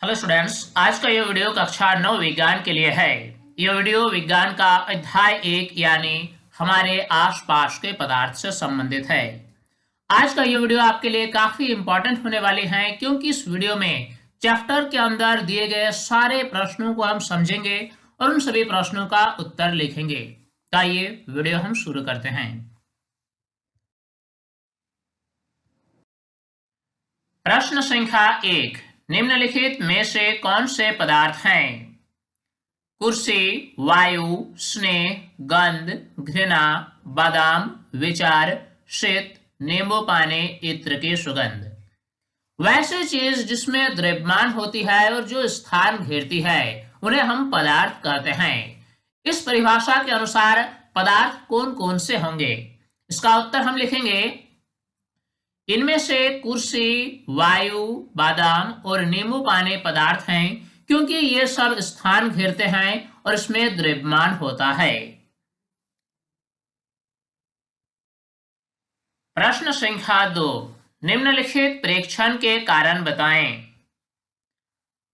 Hello students, आज का ये वीडियो कक्षा 9 विज्ञान के लिए है। ये वीडियो विज्ञान का अध्याय 1 यानी हमारे आसपास के पदार्थ से संबंधित है। आज का ये वीडियो आपके लिए काफी इंपॉर्टेंट होने वाली है क्योंकि इस वीडियो में चैप्टर के अंदर दिए गए सारे प्रश्नों को हम समझेंगे और उन सभी प्रश्नों का उत्तर लिखेंगे। तो आइए वीडियो हम शुरू करते हैं। प्रश्न संख्या 1, निम्नलिखित में से कौन से पदार्थ हैं? कुर्सी, वायु, स्नेह, गंध, घृणा, बादाम, विचार, शीत, नींबू पानी, इत्र की सुगंध। वैसी चीज जिसमें द्रव्यमान होती है और जो स्थान घेरती है उन्हें हम पदार्थ कहते हैं। इस परिभाषा के अनुसार पदार्थ कौन कौन से होंगे? इसका उत्तर हम लिखेंगे, इनमें से कुर्सी, वायु, बादाम और नींबू पानी पदार्थ हैं क्योंकि ये सब स्थान घेरते हैं और इसमें द्रव्यमान होता है। प्रश्न संख्या 2, निम्नलिखित प्रेक्षण के कारण बताएं।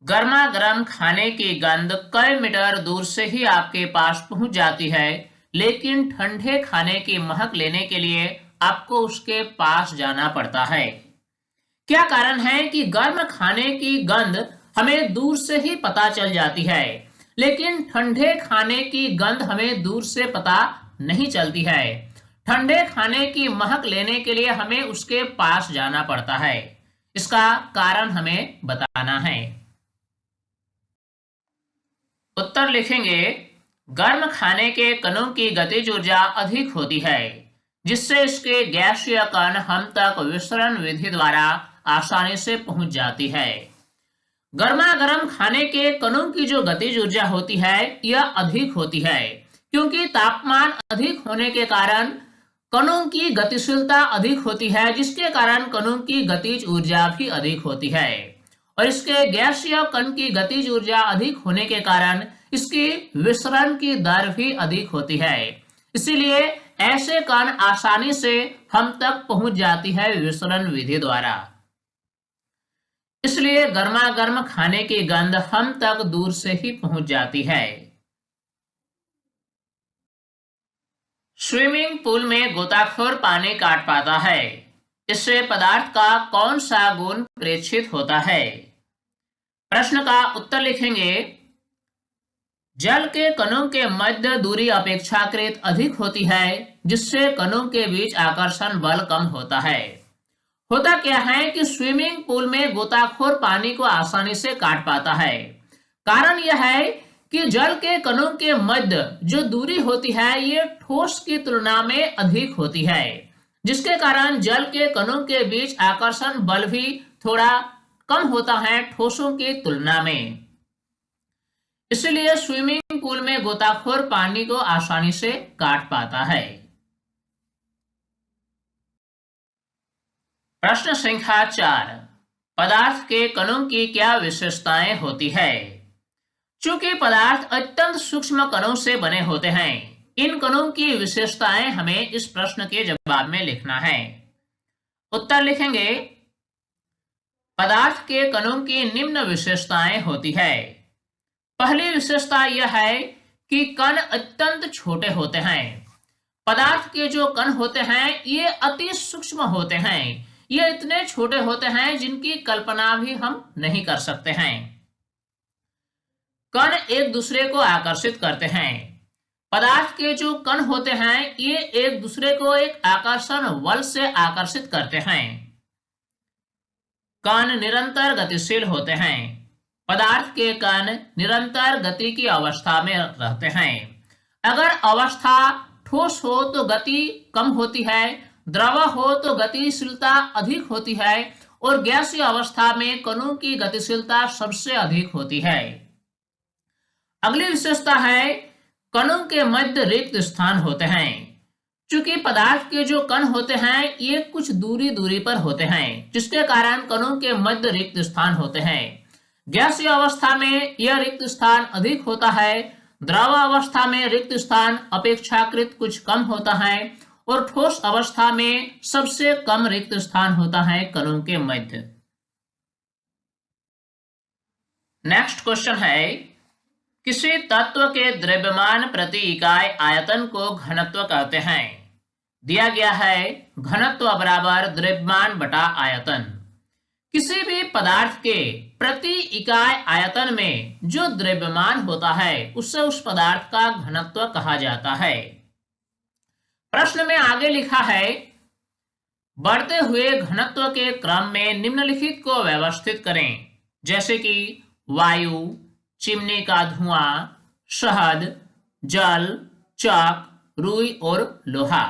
गर्मा गर्म खाने की गंध कई मीटर दूर से ही आपके पास पहुंच जाती है, लेकिन ठंडे खाने की महक लेने के लिए आपको उसके पास जाना पड़ता है। क्या कारण है कि गर्म खाने की गंध हमें दूर से ही पता चल जाती है, लेकिन ठंडे खाने की गंध हमें दूर से पता नहीं चलती है? ठंडे खाने की महक लेने के लिए हमें उसके पास जाना पड़ता है। इसका कारण हमें बताना है। उत्तर लिखेंगे, गर्म खाने के कणों की गतिज ऊर्जा अधिक होती है, जिससे इसके गैसीय कण हम तक विसरण विधि द्वारा आसानी से पहुंच जाती है। गर्मा गर्म खाने के कणों की जो गतिज ऊर्जा होती है यह अधिक होती है क्योंकि तापमान अधिक होने के कारण कणों की गतिशीलता अधिक होती है, जिसके कारण कणों की गतिज ऊर्जा भी अधिक होती है। और इसके गैसीय कण की गतिज ऊर्जा अधिक होने के कारण इसकी विसरण की दर भी अधिक होती है। इसीलिए ऐसे कण आसानी से हम तक पहुंच जाती है विसरण विधि द्वारा। इसलिए गर्मा गर्म खाने की गंध हम तक दूर से ही पहुंच जाती है। स्विमिंग पूल में गोताखोर पानी काट पाता है, इससे पदार्थ का कौन सा गुण प्रेक्षित होता है? प्रश्न का उत्तर लिखेंगे, जल के कणों के मध्य दूरी अपेक्षाकृत अधिक होती है, जिससे कणों के बीच आकर्षण बल कम होता है। होता क्या है कि स्विमिंग पूल में गोताखोर पानी को आसानी से काट पाता है। कारण यह है कि जल के कणों के मध्य जो दूरी होती है ये ठोस की तुलना में अधिक होती है, जिसके कारण जल के कणों के बीच आकर्षण बल भी थोड़ा कम होता है ठोसों की तुलना में। इसलिए स्विमिंग पूल में गोताखोर पानी को आसानी से काट पाता है। प्रश्न संख्या 4, पदार्थ के कणों की क्या विशेषताएं होती है? चूंकि पदार्थ अत्यंत सूक्ष्म कणों से बने होते हैं, इन कणों की विशेषताएं हमें इस प्रश्न के जवाब में लिखना है। उत्तर लिखेंगे, पदार्थ के कणों की निम्न विशेषताएं होती है। पहली विशेषता यह है कि कण अत्यंत छोटे होते हैं। पदार्थ के जो कण होते हैं ये अति सूक्ष्म होते हैं। ये इतने छोटे होते हैं जिनकी कल्पना भी हम नहीं कर सकते हैं। कण एक दूसरे को आकर्षित करते हैं। पदार्थ के जो कण होते हैं ये एक दूसरे को एक आकर्षण बल से आकर्षित करते हैं। कण निरंतर गतिशील होते हैं। पदार्थ के कण निरंतर गति की अवस्था में रहते हैं। अगर अवस्था ठोस हो तो गति कम होती है, द्रव हो तो गतिशीलता अधिक होती है और गैसीय अवस्था में कणों की गतिशीलता सबसे अधिक होती है। अगली विशेषता है, कणों के मध्य रिक्त स्थान होते हैं। चूंकि पदार्थ के जो कण होते हैं ये कुछ दूरी पर होते हैं, जिसके कारण कणों के मध्य रिक्त स्थान होते हैं। गैसीय अवस्था में यह रिक्त स्थान अधिक होता है, द्रव अवस्था में रिक्त स्थान अपेक्षाकृत कुछ कम होता है और ठोस अवस्था में सबसे कम रिक्त स्थान होता है कणों के मध्य। नेक्स्ट क्वेश्चन है, किसी तत्व के द्रव्यमान प्रति इकाई आयतन को घनत्व कहते हैं। दिया गया है घनत्व बराबर द्रव्यमान बटा आयतन। किसी भी पदार्थ के प्रति इकाई आयतन में जो द्रव्यमान होता है उससे उस पदार्थ का घनत्व कहा जाता है। प्रश्न में आगे लिखा है, बढ़ते हुए घनत्व के क्रम में निम्नलिखित को व्यवस्थित करें, जैसे कि वायु, चिमनी का धुआं, शहद, जल, चक, रुई और लोहा।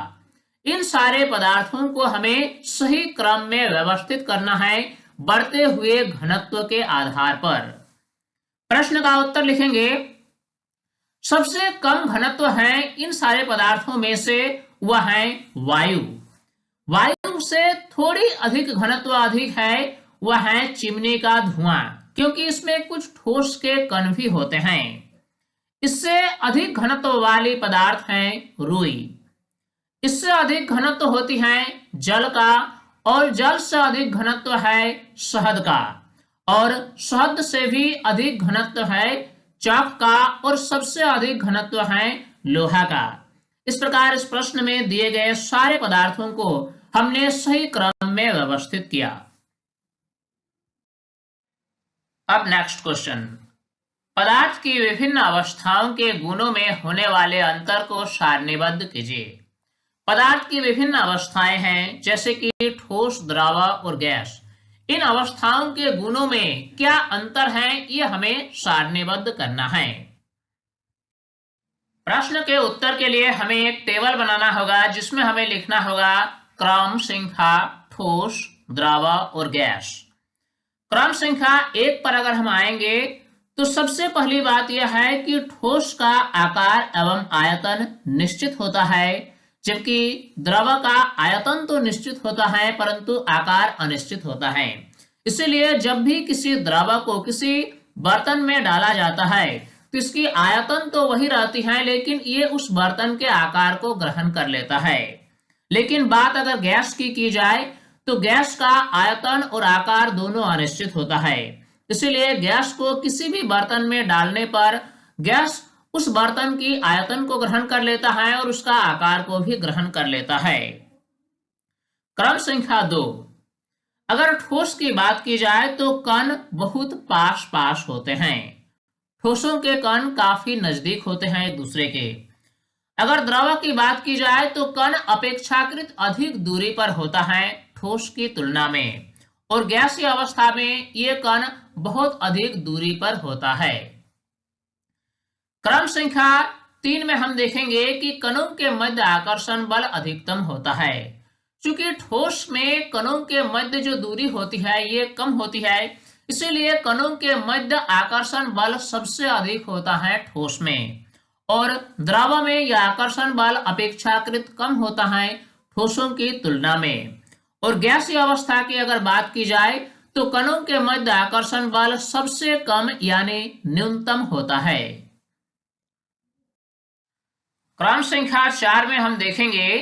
इन सारे पदार्थों को हमें सही क्रम में व्यवस्थित करना है बढ़ते हुए घनत्व के आधार पर। प्रश्न का उत्तर लिखेंगे, सबसे कम घनत्व है इन सारे पदार्थों में से वह है वायु। वायु से थोड़ी अधिक घनत्व अधिक है वह है चिमनी का धुआं, क्योंकि इसमें कुछ ठोस के कण भी होते हैं। इससे अधिक घनत्व वाली पदार्थ है रुई। इससे अधिक घनत्व होती है जल का, और जल से अधिक घनत्व है शहद का, और शहद से भी अधिक घनत्व है चक का, और सबसे अधिक घनत्व है लोहा का। इस प्रकार इस प्रश्न में दिए गए सारे पदार्थों को हमने सही क्रम में व्यवस्थित किया। अब नेक्स्ट क्वेश्चन, पदार्थ की विभिन्न अवस्थाओं के गुणों में होने वाले अंतर को सारणीबद्ध कीजिए। पदार्थ की विभिन्न अवस्थाएं हैं, जैसे कि ठोस, द्रव और गैस। इन अवस्थाओं के गुणों में क्या अंतर है यह हमें सारणीबद्ध करना है। प्रश्न के उत्तर के लिए हमें एक टेबल बनाना होगा, जिसमें हमें लिखना होगा क्रम संख्या ठोस, द्रव और गैस। क्रम संख्या 1 पर अगर हम आएंगे तो सबसे पहली बात यह है कि ठोस का आकार एवं आयतन निश्चित होता है, जबकि द्रव का आयतन तो निश्चित होता है परंतु आकार अनिश्चित होता है। इसलिए जब भी किसी द्रव को किसी बर्तन में डाला जाता है तो इसकी आयतन तो वही रहती है, लेकिन ये उस बर्तन के आकार को ग्रहण कर लेता है। लेकिन बात अगर गैस की जाए तो गैस का आयतन और आकार दोनों अनिश्चित होता है। इसलिए गैस को किसी भी बर्तन में डालने पर गैस उस बर्तन की आयतन को ग्रहण कर लेता है और उसका आकार को भी ग्रहण कर लेता है। क्रम संख्या 2, अगर ठोस की बात की जाए तो कण बहुत पास पास होते हैं। ठोसों के कण काफी नजदीक होते हैं एक दूसरे के। अगर द्रव की बात की जाए तो कण अपेक्षाकृत अधिक दूरी पर होता है ठोस की तुलना में, और गैसीय अवस्था में ये कण बहुत अधिक दूरी पर होता है। क्रम संख्या 3 में हम देखेंगे कि कणों के मध्य आकर्षण बल अधिकतम होता है। चूंकि ठोस में कणों के मध्य जो दूरी होती है ये कम होती है, इसीलिए कणों के मध्य आकर्षण बल सबसे अधिक होता है ठोस में, और द्रव में यह आकर्षण बल अपेक्षाकृत कम होता है ठोसों की तुलना में। और गैसीय अवस्था की अगर बात की जाए तो कणों के मध्य आकर्षण बल सबसे कम यानी न्यूनतम होता है। क्रम संख्या 4 में हम देखेंगे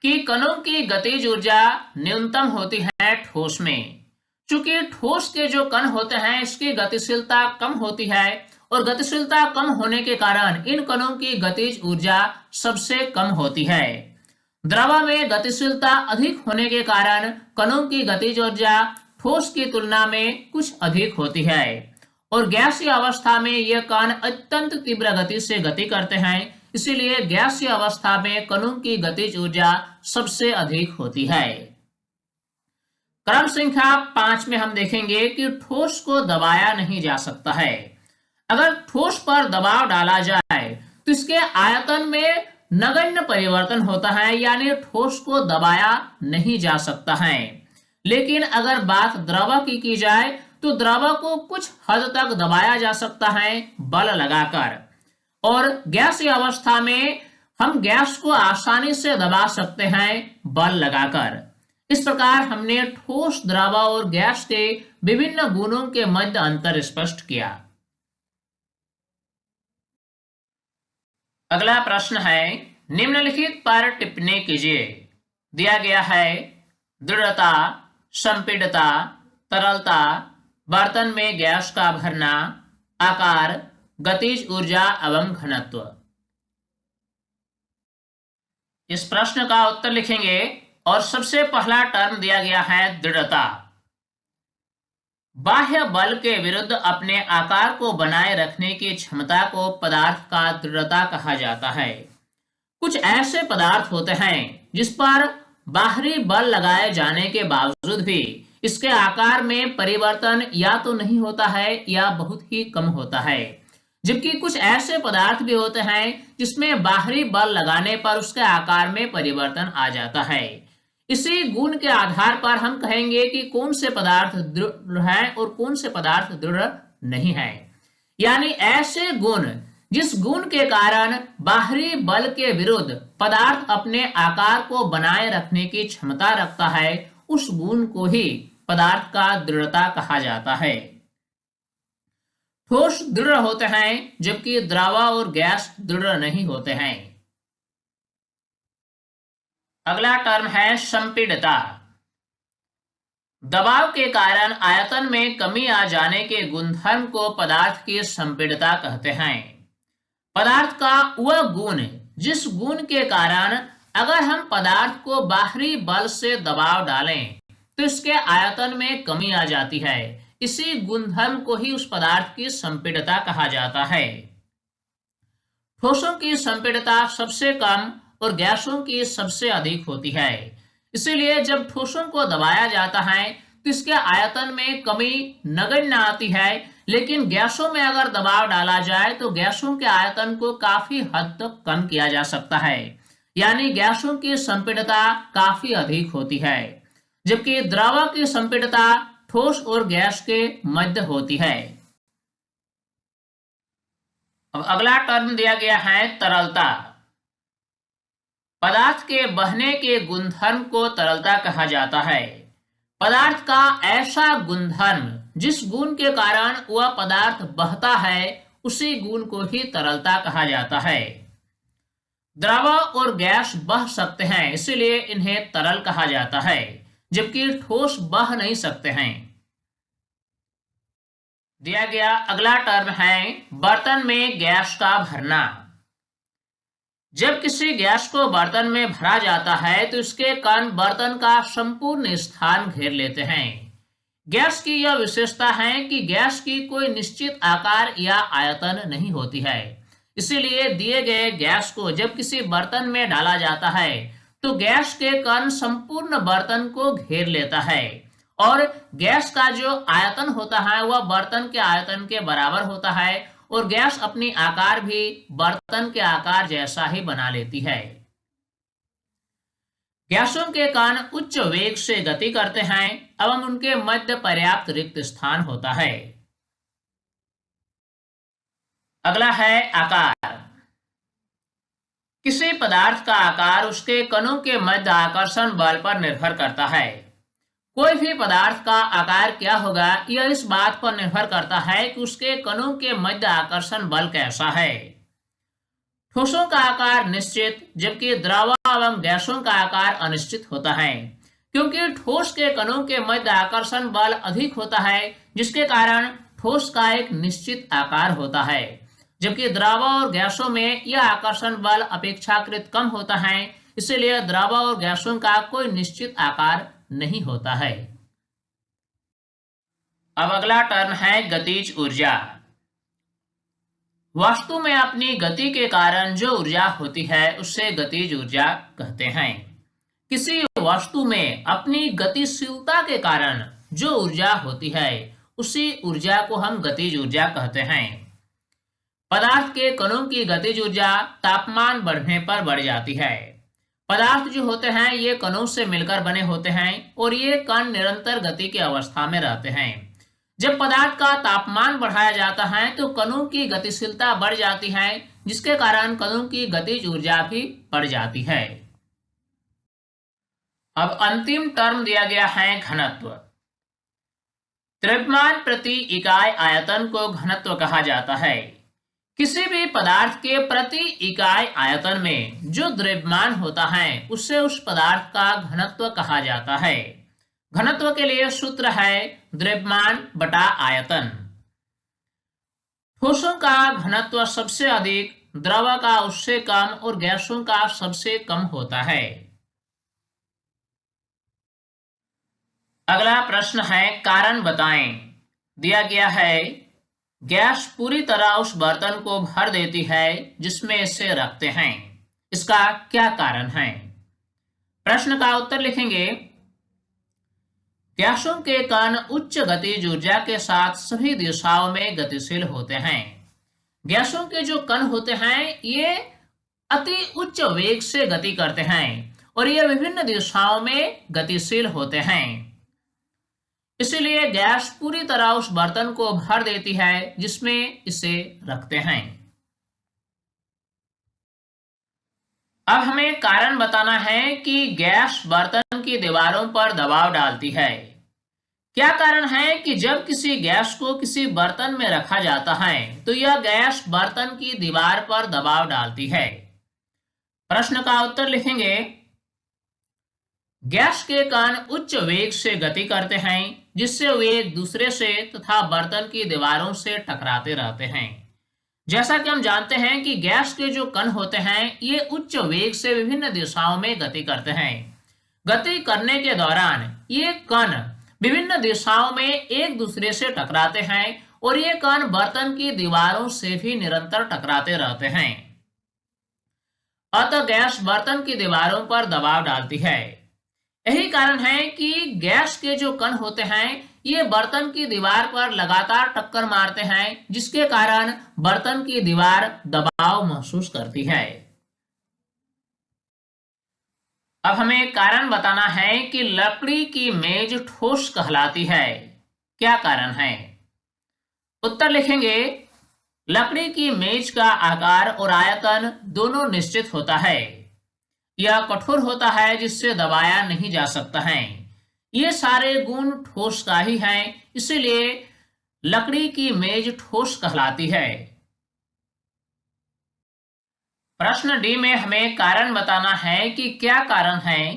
कि कणों की गतिज ऊर्जा न्यूनतम होती है ठोस में। चूंकि ठोस के जो कण होते हैं इसकी गतिशीलता कम होती है, और गतिशीलता कम होने के कारण इन कणों की गतिज ऊर्जा सबसे कम होती है। द्रव में गतिशीलता अधिक होने के कारण कणों की गतिज ऊर्जा ठोस की तुलना में कुछ अधिक होती है, और गैसीय अवस्था में ये कण अत्यंत तीव्र गति से गति करते हैं, इसीलिए गैसीय अवस्था में कणों की गतिज ऊर्जा सबसे अधिक होती है। क्रम संख्या 5 में हम देखेंगे कि ठोस को दबाया नहीं जा सकता है। अगर ठोस पर दबाव डाला जाए तो इसके आयतन में नगण्य परिवर्तन होता है, यानी ठोस को दबाया नहीं जा सकता है। लेकिन अगर बात द्रव की जाए तो द्रव को कुछ हद तक दबाया जा सकता है बल लगाकर, और गैसीय अवस्था में हम गैस को आसानी से दबा सकते हैं बल लगाकर। इस प्रकार हमने ठोस, द्रव और गैस के विभिन्न गुणों के मध्य अंतर स्पष्ट किया। अगला प्रश्न है, निम्नलिखित पर टिप्पणी कीजिए। दिया गया है दृढ़ता, संपीड़ितता, तरलता, बर्तन में गैस का भरना, आकार, गतिज ऊर्जा एवं घनत्व। इस प्रश्न का उत्तर लिखेंगे और सबसे पहला टर्म दिया गया है दृढ़ता। बाह्य बल के विरुद्ध अपने आकार को बनाए रखने की क्षमता को पदार्थ का दृढ़ता कहा जाता है। कुछ ऐसे पदार्थ होते हैं जिस पर बाहरी बल लगाए जाने के बावजूद भी इसके आकार में परिवर्तन या तो नहीं होता है या बहुत ही कम होता है, जबकि कुछ ऐसे पदार्थ भी होते हैं जिसमें बाहरी बल लगाने पर उसके आकार में परिवर्तन आ जाता है। इसी गुण के आधार पर हम कहेंगे कि कौन से पदार्थ दृढ़ है और कौन से पदार्थ दृढ़ नहीं है। यानी ऐसे गुण जिस गुण के कारण बाहरी बल के विरुद्ध पदार्थ अपने आकार को बनाए रखने की क्षमता रखता है, उस गुण को ही पदार्थ का दृढ़ता कहा जाता है। ठोस दृढ़ होते हैं जबकि द्रव और गैस दृढ़ नहीं होते हैं। अगला टर्म है संपीड़ितता। दबाव के कारण आयतन में कमी आ जाने के गुणधर्म को पदार्थ की संपीड़ितता कहते हैं। पदार्थ का वह गुण जिस गुण के कारण अगर हम पदार्थ को बाहरी बल से दबाव डालें तो इसके आयतन में कमी आ जाती है, इसी गुणधर्म को ही उस पदार्थ की संपीड़ितता कहा जाता है। ठोसों की संपीड़ितता सबसे कम और गैसों की सबसे अधिक होती है। इसीलिए जब ठोसों को दबाया जाता है तो इसके आयतन में कमी नगण्य आती है, लेकिन गैसों में अगर दबाव डाला जाए तो गैसों के आयतन को काफी हद तक कम किया जा सकता है। यानी गैसों की संपीड़ितता काफी अधिक होती है, जबकि द्रव की संपीड़ितता ठोस और गैस के मध्य होती है। अब अगला टर्म दिया गया है तरलता। पदार्थ के बहने के गुणधर्म को तरलता कहा जाता है। पदार्थ का ऐसा गुणधर्म जिस गुण के कारण वह पदार्थ बहता है, उसी गुण को ही तरलता कहा जाता है। द्रव और गैस बह सकते हैं, इसलिए इन्हें तरल कहा जाता है, जबकि ठोस बह नहीं सकते हैं। दिया गया अगला टर्म है बर्तन में गैस का भरना। जब किसी गैस को बर्तन में भरा जाता है तो इसके कण बर्तन का संपूर्ण स्थान घेर लेते हैं। गैस की यह विशेषता है कि गैस की कोई निश्चित आकार या आयतन नहीं होती है। इसीलिए दिए गए गैस को जब किसी बर्तन में डाला जाता है तो गैस के कण संपूर्ण बर्तन को घेर लेता है और गैस का जो आयतन होता है वह बर्तन के आयतन के बराबर होता है और गैस अपनी आकार भी बर्तन के आकार जैसा ही बना लेती है। गैसों के कण उच्च वेग से गति करते हैं एवं उनके मध्य पर्याप्त रिक्त स्थान होता है। अगला है आकार। किसी पदार्थ का आकार उसके कणों के मध्य आकर्षण बल पर निर्भर करता है। कोई भी पदार्थ का आकार क्या होगा यह इस बात पर निर्भर करता है कि उसके कणों के मध्य आकर्षण बल कैसा है। ठोसों का आकार निश्चित जबकि द्रव एवं गैसों का आकार अनिश्चित होता है, क्योंकि ठोस के कणों के मध्य आकर्षण बल अधिक होता है, जिसके कारण ठोस का एक निश्चित आकार होता है, जबकि द्रव और गैसों में यह आकर्षण बल अपेक्षाकृत कम होता है। इसलिए द्रव और गैसों का कोई निश्चित आकार नहीं होता है। अब अगला टर्म है गतिज ऊर्जा। वस्तु में अपनी गति के कारण जो ऊर्जा होती है उसे गतिज ऊर्जा कहते हैं। किसी वस्तु में अपनी गतिशीलता के कारण जो ऊर्जा होती है उसी ऊर्जा को हम गतिज ऊर्जा कहते हैं। पदार्थ के कणों की गतिज ऊर्जा तापमान बढ़ने पर बढ़ जाती है। पदार्थ जो होते हैं ये कणों से मिलकर बने होते हैं और ये कण निरंतर गति की अवस्था में रहते हैं। जब पदार्थ का तापमान बढ़ाया जाता है तो कणों की गतिशीलता बढ़ जाती है, जिसके कारण कणों की गतिज ऊर्जा भी बढ़ जाती है। अब अंतिम टर्म दिया गया है घनत्व। द्रव्यमान प्रति इकाई आयतन को घनत्व कहा जाता है। किसी भी पदार्थ के प्रति इकाई आयतन में जो द्रव्यमान होता है उससे उस पदार्थ का घनत्व कहा जाता है। घनत्व के लिए सूत्र है द्रव्यमान बटा आयतन। ठोसों का घनत्व सबसे अधिक, द्रव का उससे कम और गैसों का सबसे कम होता है। अगला प्रश्न है कारण बताएं। दिया गया है गैस पूरी तरह उस बर्तन को भर देती है जिसमें इसे रखते हैं, इसका क्या कारण है? प्रश्न का उत्तर लिखेंगे गैसों के कण उच्च गतिज ऊर्जा के साथ सभी दिशाओं में गतिशील होते हैं। गैसों के जो कण होते हैं ये अति उच्च वेग से गति करते हैं और ये विभिन्न दिशाओं में गतिशील होते हैं, इसलिए गैस पूरी तरह उस बर्तन को भर देती है जिसमें इसे रखते हैं। अब हमें कारण बताना है कि गैस बर्तन की दीवारों पर दबाव डालती है। क्या कारण है कि जब किसी गैस को किसी बर्तन में रखा जाता है तो यह गैस बर्तन की दीवार पर दबाव डालती है? प्रश्न का उत्तर लिखेंगे गैस के कण उच्च वेग से गति करते हैं जिससे वे एक दूसरे से तथा बर्तन की दीवारों से टकराते रहते हैं। जैसा कि हम जानते हैं कि गैस के जो कण होते हैं ये उच्च वेग से विभिन्न दिशाओं में गति करते हैं। गति करने के दौरान ये कण विभिन्न दिशाओं में एक दूसरे से टकराते हैं और ये कण बर्तन की दीवारों से भी निरंतर टकराते रहते हैं। अतः गैस बर्तन की दीवारों पर दबाव डालती है। यही कारण है कि गैस के जो कण होते हैं ये बर्तन की दीवार पर लगातार टक्कर मारते हैं जिसके कारण बर्तन की दीवार दबाव महसूस करती है। अब हमें कारण बताना है कि लकड़ी की मेज ठोस कहलाती है, क्या कारण है? उत्तर लिखेंगे लकड़ी की मेज का आकार और आयतन दोनों निश्चित होता है। यह कठोर होता है जिससे दबाया नहीं जा सकता है। ये सारे गुण ठोस का ही हैं, इसीलिए लकड़ी की मेज ठोस कहलाती है। प्रश्न डी में हमें कारण बताना है कि क्या कारण है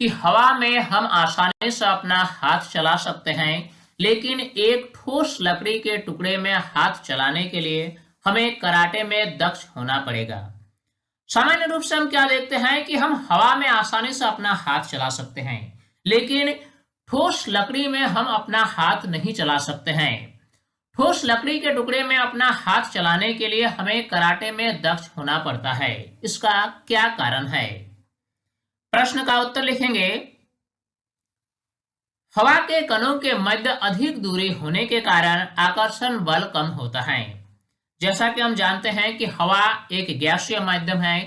कि हवा में हम आसानी से अपना हाथ चला सकते हैं लेकिन एक ठोस लकड़ी के टुकड़े में हाथ चलाने के लिए हमें कराटे में दक्ष होना पड़ेगा। सामान्य रूप से हम क्या देखते हैं कि हम हवा में आसानी से अपना हाथ चला सकते हैं लेकिन ठोस लकड़ी में हम अपना हाथ नहीं चला सकते हैं। ठोस लकड़ी के टुकड़े में अपना हाथ चलाने के लिए हमें कराटे में दक्ष होना पड़ता है, इसका क्या कारण है? प्रश्न का उत्तर लिखेंगे हवा के कणों के मध्य अधिक दूरी होने के कारण आकर्षण बल कम होता है। जैसा कि हम जानते हैं कि हवा एक गैसीय माध्यम है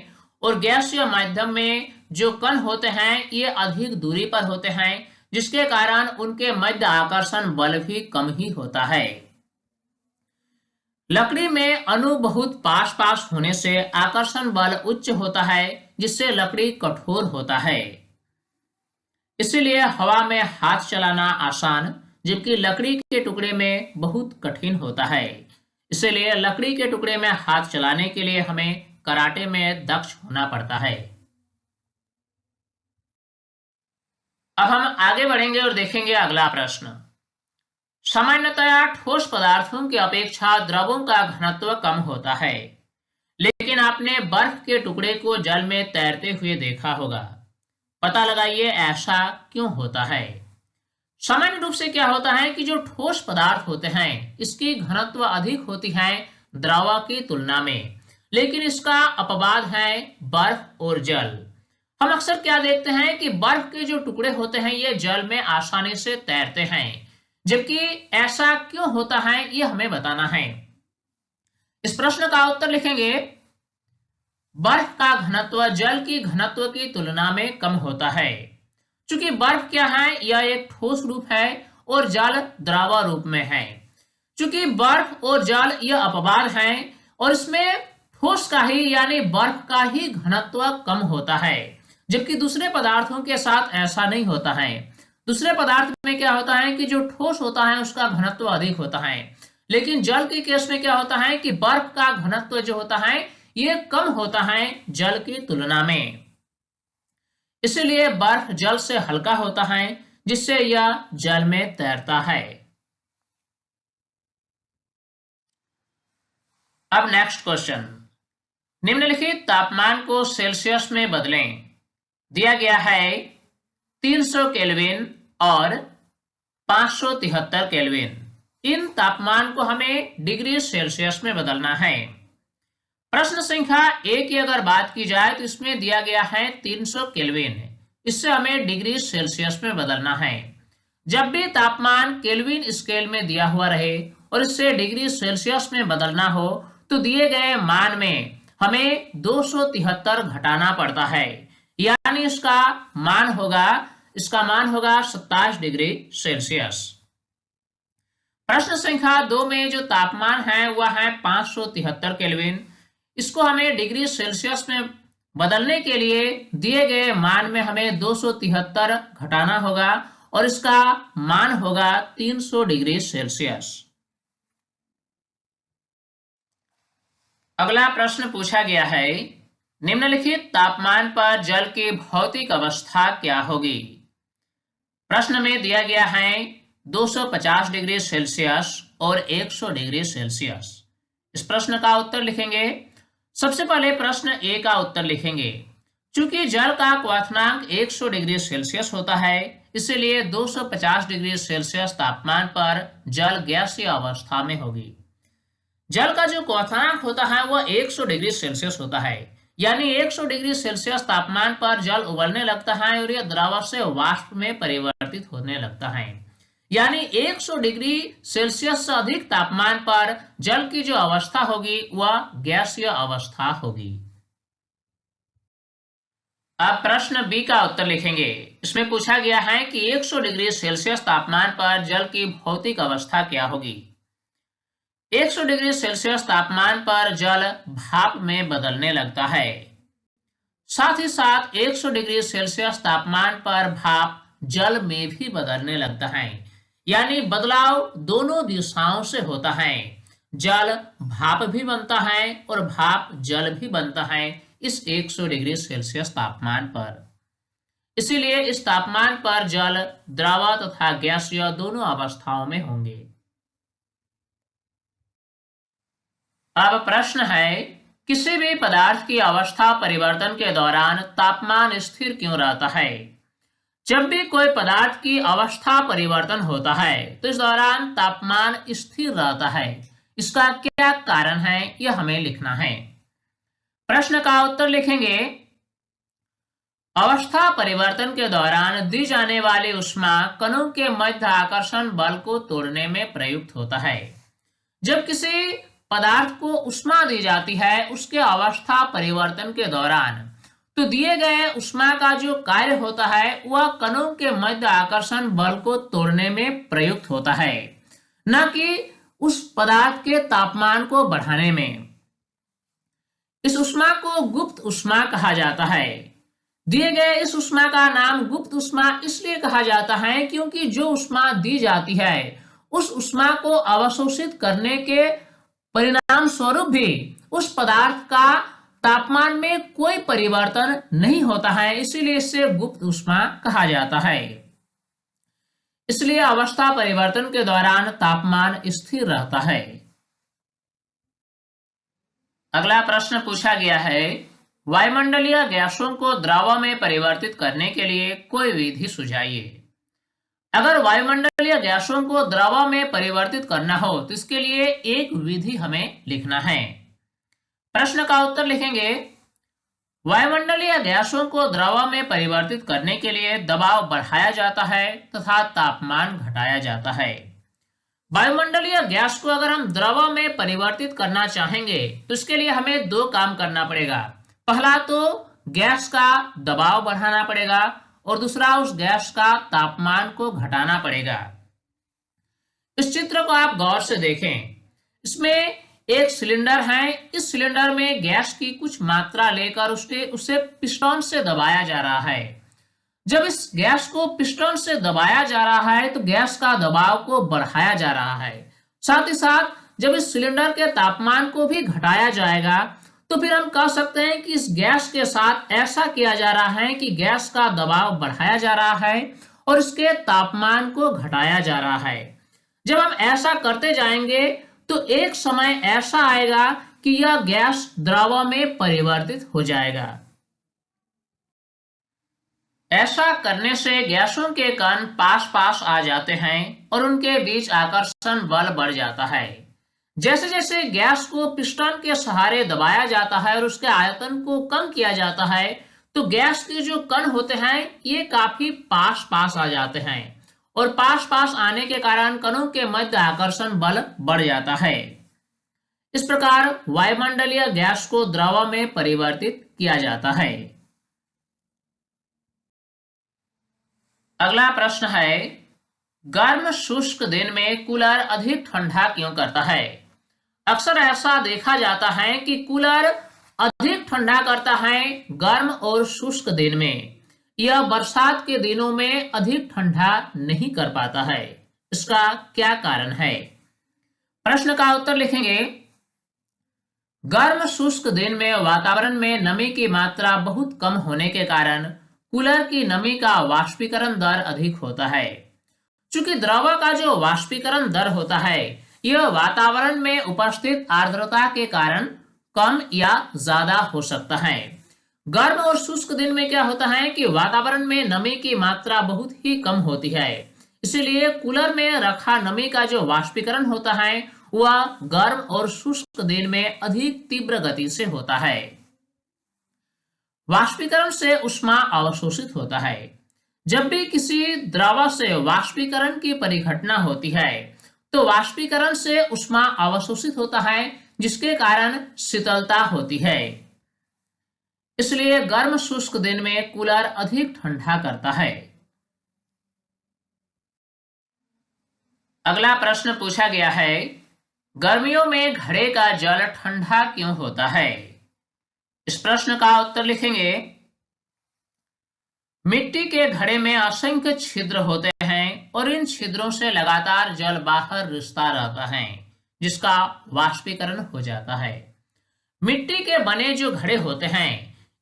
और गैसीय माध्यम में जो कण होते हैं ये अधिक दूरी पर होते हैं जिसके कारण उनके मध्य आकर्षण बल भी कम ही होता है। लकड़ी में अणु बहुत पास पास होने से आकर्षण बल उच्च होता है जिससे लकड़ी कठोर होता है, इसलिए हवा में हाथ चलाना आसान जबकि लकड़ी के टुकड़े में बहुत कठिन होता है। इसलिए लकड़ी के टुकड़े में हाथ चलाने के लिए हमें कराटे में दक्ष होना पड़ता है। अब हम आगे बढ़ेंगे और देखेंगे अगला प्रश्न। सामान्यतया ठोस पदार्थों की अपेक्षा द्रवों का घनत्व कम होता है, लेकिन आपने बर्फ के टुकड़े को जल में तैरते हुए देखा होगा। पता लगाइए ऐसा क्यों होता है? सामान्य रूप से क्या होता है कि जो ठोस पदार्थ होते हैं इसकी घनत्व अधिक होती है द्रव की तुलना में, लेकिन इसका अपवाद है बर्फ और जल। हम अक्सर क्या देखते हैं कि बर्फ के जो टुकड़े होते हैं ये जल में आसानी से तैरते हैं, जबकि ऐसा क्यों होता है ये हमें बताना है। इस प्रश्न का उत्तर लिखेंगे बर्फ का घनत्व जल की घनत्व की तुलना में कम होता है। चूंकि बर्फ क्या है यह एक ठोस रूप है और जल द्रव रूप में है। चूंकि बर्फ और जल यह अपवाद है और इसमें ठोस का ही यानी बर्फ का ही घनत्व कम होता है, जबकि दूसरे पदार्थों के साथ ऐसा नहीं होता है। दूसरे पदार्थ में क्या होता है कि जो ठोस होता है उसका घनत्व अधिक होता है, लेकिन जल के केस में क्या होता है कि बर्फ का घनत्व जो होता है ये कम होता है जल की तुलना में। इसलिए बर्फ जल से हल्का होता है जिससे यह जल में तैरता है। अब नेक्स्ट क्वेश्चन, निम्नलिखित तापमान को सेल्सियस में बदलें। दिया गया है 300 केल्विन और 573 केल्विन। इन तापमान को हमें डिग्री सेल्सियस में बदलना है। प्रश्न संख्या ए की अगर बात की जाए तो इसमें दिया गया है 300 केल्विन, इससे हमें डिग्री सेल्सियस में बदलना है। जब भी तापमान केल्विन स्केल में दिया हुआ रहे और इससे डिग्री सेल्सियस में बदलना हो तो दिए गए मान में हमें 273 घटाना पड़ता है, यानी इसका मान होगा 27 डिग्री सेल्सियस। प्रश्न संख्या 2 में जो तापमान है वह है 573 केल्विन। इसको हमें डिग्री सेल्सियस में बदलने के लिए दिए गए मान में हमें 273 घटाना होगा और इसका मान होगा 300 डिग्री सेल्सियस। अगला प्रश्न पूछा गया है, निम्नलिखित तापमान पर जल की भौतिक अवस्था क्या होगी। प्रश्न में दिया गया है 250 डिग्री सेल्सियस और 100 डिग्री सेल्सियस। इस प्रश्न का उत्तर लिखेंगे। सबसे पहले प्रश्न ए का उत्तर लिखेंगे। चूंकि जल का क्वथनांक 100 डिग्री सेल्सियस होता है, इसलिए 250 डिग्री सेल्सियस तापमान पर जल गैसीय अवस्था में होगी। जल का जो क्वथनांक होता है वह 100 डिग्री सेल्सियस होता है, यानी 100 डिग्री सेल्सियस तापमान पर जल उबलने लगता है और यह द्रव से वाष्प में परिवर्तित होने लगता है। यानी 100 डिग्री सेल्सियस से अधिक तापमान पर जल की जो अवस्था होगी वह गैसीय अवस्था होगी। अब प्रश्न बी का उत्तर लिखेंगे। इसमें पूछा गया है कि 100 डिग्री सेल्सियस तापमान पर जल की भौतिक अवस्था क्या होगी। 100 डिग्री सेल्सियस तापमान पर जल भाप में बदलने लगता है। साथ ही साथ 100 डिग्री सेल्सियस तापमान पर भाप जल में भी बदलने लगता है, यानी बदलाव दोनों दिशाओं से होता है। जल भाप भी बनता है और भाप जल भी बनता है इस 100 डिग्री सेल्सियस तापमान पर। इसीलिए इस तापमान पर जल द्रव तथा गैसीय दोनों अवस्थाओं में होंगे। अब प्रश्न है, किसी भी पदार्थ की अवस्था परिवर्तन के दौरान तापमान स्थिर क्यों रहता है। जब भी कोई पदार्थ की अवस्था परिवर्तन होता है तो इस दौरान तापमान स्थिर रहता है। इसका क्या कारण है यह हमें लिखना है। प्रश्न का उत्तर लिखेंगे। अवस्था परिवर्तन के दौरान दी जाने वाली ऊष्मा कणों के मध्य आकर्षण बल को तोड़ने में प्रयुक्त होता है। जब किसी पदार्थ को ऊष्मा दी जाती है उसके अवस्था परिवर्तन के दौरान, तो दिए गए ऊष्मा का जो कार्य होता है वह कणों के मध्य आकर्षण बल को तोड़ने में प्रयुक्त होता है, न कि उस पदार्थ के तापमान को बढ़ाने में। इस ऊष्मा को गुप्त ऊष्मा कहा जाता है। दिए गए इस ऊष्मा का नाम गुप्त ऊष्मा इसलिए कहा जाता है क्योंकि जो ऊष्मा दी जाती है उस ऊष्मा को अवशोषित करने के परिणाम स्वरूप भी उस पदार्थ का तापमान में कोई परिवर्तन नहीं होता है, इसीलिए इसे गुप्त ऊष्मा कहा जाता है। इसलिए अवस्था परिवर्तन के दौरान तापमान स्थिर रहता है। अगला प्रश्न पूछा गया है, वायुमंडलीय गैसों को द्रव में परिवर्तित करने के लिए कोई विधि सुझाइए। अगर वायुमंडलीय गैसों को द्रव में परिवर्तित करना हो तो इसके लिए एक विधि हमें लिखना है। प्रश्न का उत्तर लिखेंगे। वायुमंडलीय गैसों को द्रव में परिवर्तित करने के लिए दबाव बढ़ाया जाता है तथा तापमान घटाया जाता है। वायुमंडलीय गैस को अगर हम द्रव में परिवर्तित करना चाहेंगे तो इसके लिए हमें दो काम करना पड़ेगा। पहला तो गैस का दबाव बढ़ाना पड़ेगा और दूसरा उस गैस का तापमान को घटाना पड़ेगा। इस चित्र को आप गौर से देखें। इसमें एक सिलेंडर है। इस सिलेंडर में गैस की कुछ मात्रा लेकर उसे पिस्टन से दबाया जा रहा है। जब इस गैस को पिस्टन से दबाया जा रहा है तो गैस का दबाव को बढ़ाया जा रहा है। साथ ही साथ जब इस सिलेंडर के तापमान को भी घटाया जाएगा तो फिर हम कह सकते हैं कि इस गैस के साथ ऐसा किया जा रहा है कि गैस का दबाव बढ़ाया जा रहा है और इसके तापमान को घटाया जा रहा है। जब हम ऐसा करते जाएंगे तो एक समय ऐसा आएगा कि यह गैस द्रव में परिवर्तित हो जाएगा। ऐसा करने से गैसों के कण पास पास आ जाते हैं और उनके बीच आकर्षण बल बढ़ जाता है। जैसे जैसे गैस को पिस्टन के सहारे दबाया जाता है और उसके आयतन को कम किया जाता है, तो गैस के जो कण होते हैं ये काफी पास पास आ जाते हैं और पास पास आने के कारण कणों के मध्य आकर्षण बल बढ़ जाता है। इस प्रकार वायुमंडलीय गैस को द्रव में परिवर्तित किया जाता है। अगला प्रश्न है, गर्म शुष्क दिन में कूलर अधिक ठंडा क्यों करता है? अक्सर ऐसा देखा जाता है कि कूलर अधिक ठंडा करता है गर्म और शुष्क दिन में। यह बरसात के दिनों में अधिक ठंडा नहीं कर पाता है। इसका क्या कारण है? प्रश्न का उत्तर लिखेंगे, गर्म शुष्क दिन में वातावरण में नमी की मात्रा बहुत कम होने के कारण कूलर की नमी का वाष्पीकरण दर अधिक होता है। चूंकि द्रव का जो वाष्पीकरण दर होता है यह वातावरण में उपस्थित आर्द्रता के कारण कम या ज्यादा हो सकता है। गर्म और शुष्क दिन में क्या होता है कि वातावरण में नमी की मात्रा बहुत ही कम होती है, इसलिए कूलर में रखा नमी का जो वाष्पीकरण होता है वह गर्म और शुष्क दिन में अधिक तीव्र गति से होता है। वाष्पीकरण से ऊष्मा अवशोषित होता है। जब भी किसी द्रव से वाष्पीकरण की परिघटना होती है तो वाष्पीकरण से ऊष्मा अवशोषित होता है, जिसके कारण शीतलता होती है। इसलिए गर्म शुष्क दिन में कूलर अधिक ठंडा करता है। अगला प्रश्न पूछा गया है, गर्मियों में घड़े का जल ठंडा क्यों होता है? इस प्रश्न का उत्तर लिखेंगे, मिट्टी के घड़े में असंख्य छिद्र होते हैं और इन छिद्रों से लगातार जल बाहर रिसता रहता है, जिसका वाष्पीकरण हो जाता है। मिट्टी के बने जो घड़े होते हैं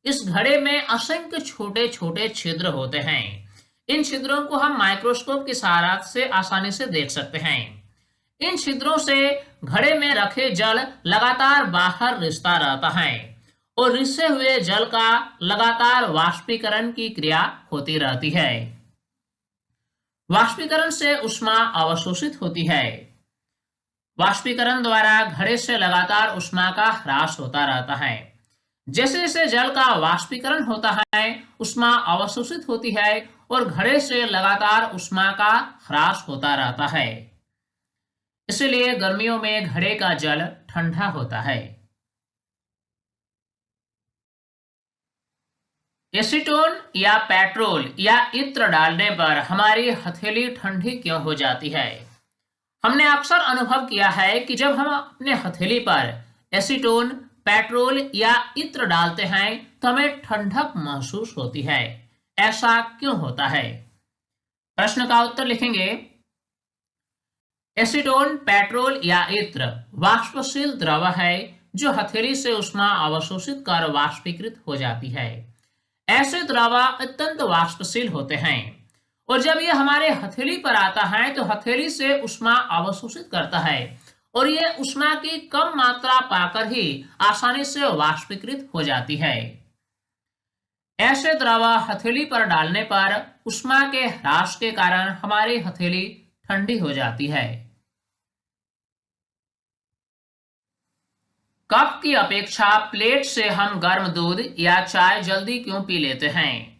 इस घड़े में असंख्य छोटे छोटे छिद्र होते हैं। इन छिद्रों को हम माइक्रोस्कोप की सहायता से आसानी से देख सकते हैं। इन छिद्रों से घड़े में रखे जल लगातार बाहर रिसता रहता है और रिसे हुए जल का लगातार वाष्पीकरण की क्रिया होती रहती है। वाष्पीकरण से ऊष्मा अवशोषित होती है। वाष्पीकरण द्वारा घड़े से लगातार ऊष्मा का ह्रास होता रहता है। जैसे जैसे जल का वाष्पीकरण होता है ऊष्मा अवशोषित होती है और घड़े से लगातार ऊष्मा का ह्रास होता रहता है। इसलिए गर्मियों में घड़े का जल ठंडा होता है। एसीटोन या पेट्रोल या इत्र डालने पर हमारी हथेली ठंडी क्यों हो जाती है? हमने अक्सर अनुभव किया है कि जब हम अपने हथेली पर एसीटोन, पेट्रोल या इत्र डालते हैं तो हमें ठंडक महसूस होती है। ऐसा क्यों होता है? प्रश्न का उत्तर लिखेंगे, एसीटोन, पेट्रोल या इत्र वाष्पशील द्रव है जो हथेली से ऊष्मा अवशोषित कर वाष्पीकृत हो जाती है। ऐसे द्रव अत्यंत वाष्पशील होते हैं और जब यह हमारे हथेली पर आता है तो हथेली से ऊष्मा अवशोषित करता है और यह ऊष्मा की कम मात्रा पाकर ही आसानी से वाष्पीकृत हो जाती है। ऐसे द्रव हथेली पर डालने पर ऊष्मा के ह्रास के कारण हमारी हथेली ठंडी हो जाती है। कप की अपेक्षा प्लेट से हम गर्म दूध या चाय जल्दी क्यों पी लेते हैं?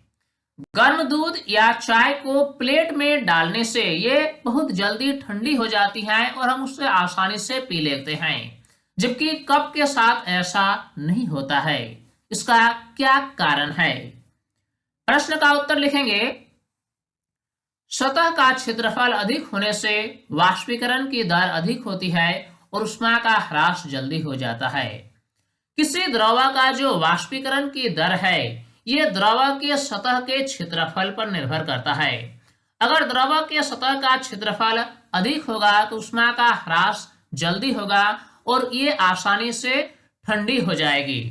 गर्म दूध या चाय को प्लेट में डालने से ये बहुत जल्दी ठंडी हो जाती है और हम उसे आसानी से पी लेते हैं, जबकि कप के साथ ऐसा नहीं होता है। इसका क्या कारण है? प्रश्न का उत्तर लिखेंगे, सतह का क्षेत्रफल अधिक होने से वाष्पीकरण की दर अधिक होती है और ऊष्मा का ह्रास जल्दी हो जाता है। किसी द्रव का जो वाष्पीकरण की दर है यह द्रव के सतह के क्षेत्रफल पर निर्भर करता है। अगर द्रव के सतह का क्षेत्रफल अधिक होगा तो ऊष्मा का ह्रास जल्दी होगा और ये आसानी से ठंडी हो जाएगी।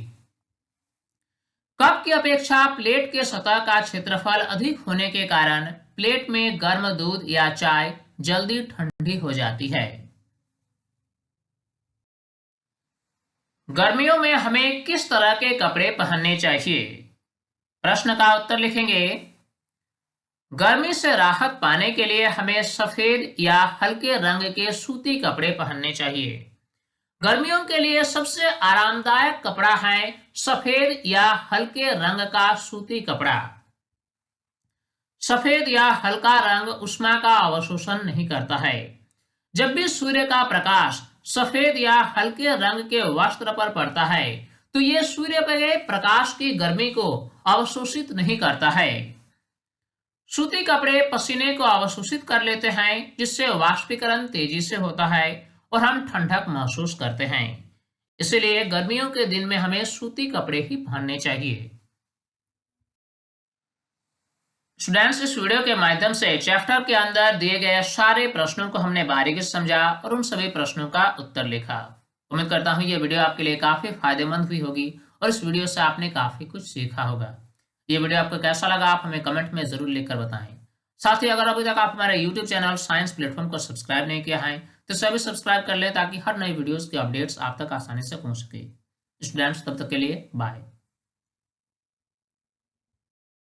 कप की अपेक्षा प्लेट के सतह का क्षेत्रफल अधिक होने के कारण प्लेट में गर्म दूध या चाय जल्दी ठंडी हो जाती है। गर्मियों में हमें किस तरह के कपड़े पहनने चाहिए? प्रश्न का उत्तर लिखेंगे। गर्मी से राहत पाने के लिए हमें सफेद या हल्के रंग के सूती कपड़े पहनने चाहिए। गर्मियों के लिए सबसे आरामदायक कपड़ा है सफेद या हल्के रंग का सूती कपड़ा। सफेद या हल्का रंग उष्मा का अवशोषण नहीं करता है। जब भी सूर्य का प्रकाश सफेद या हल्के रंग के वस्त्र पर पड़ता है तो यह सूर्य के प्रकाश की गर्मी को अवशोषित नहीं करता है। सूती कपड़े पसीने को अवशोषित कर लेते हैं जिससे वाष्पीकरण तेजी से होता है और हम ठंडक महसूस करते हैं। इसलिए गर्मियों के दिन में हमें सूती कपड़े ही पहनने चाहिए। स्टूडेंट्स, इस वीडियो के माध्यम से चैप्टर के अंदर दिए गए सारे प्रश्नों को हमने बारीकी से समझा और उन सभी प्रश्नों का उत्तर लिखा। उम्मीद करता हूँ ये वीडियो आपके लिए काफी फायदेमंद भी होगी और इस वीडियो से आपने काफी कुछ सीखा होगा। ये वीडियो आपको कैसा लगा आप हमें कमेंट में जरूर लिखकर बताएं। साथ ही अगर अभी तक आप हमारे यूट्यूब चैनल साइंस प्लेटफॉर्म को सब्सक्राइब नहीं किया है तो सभी सब्सक्राइब कर लें ताकि हर नई वीडियोस की अपडेट्स आप तक आसानी से पहुंच सके। स्टूडेंट्स, तब तक के लिए बाय।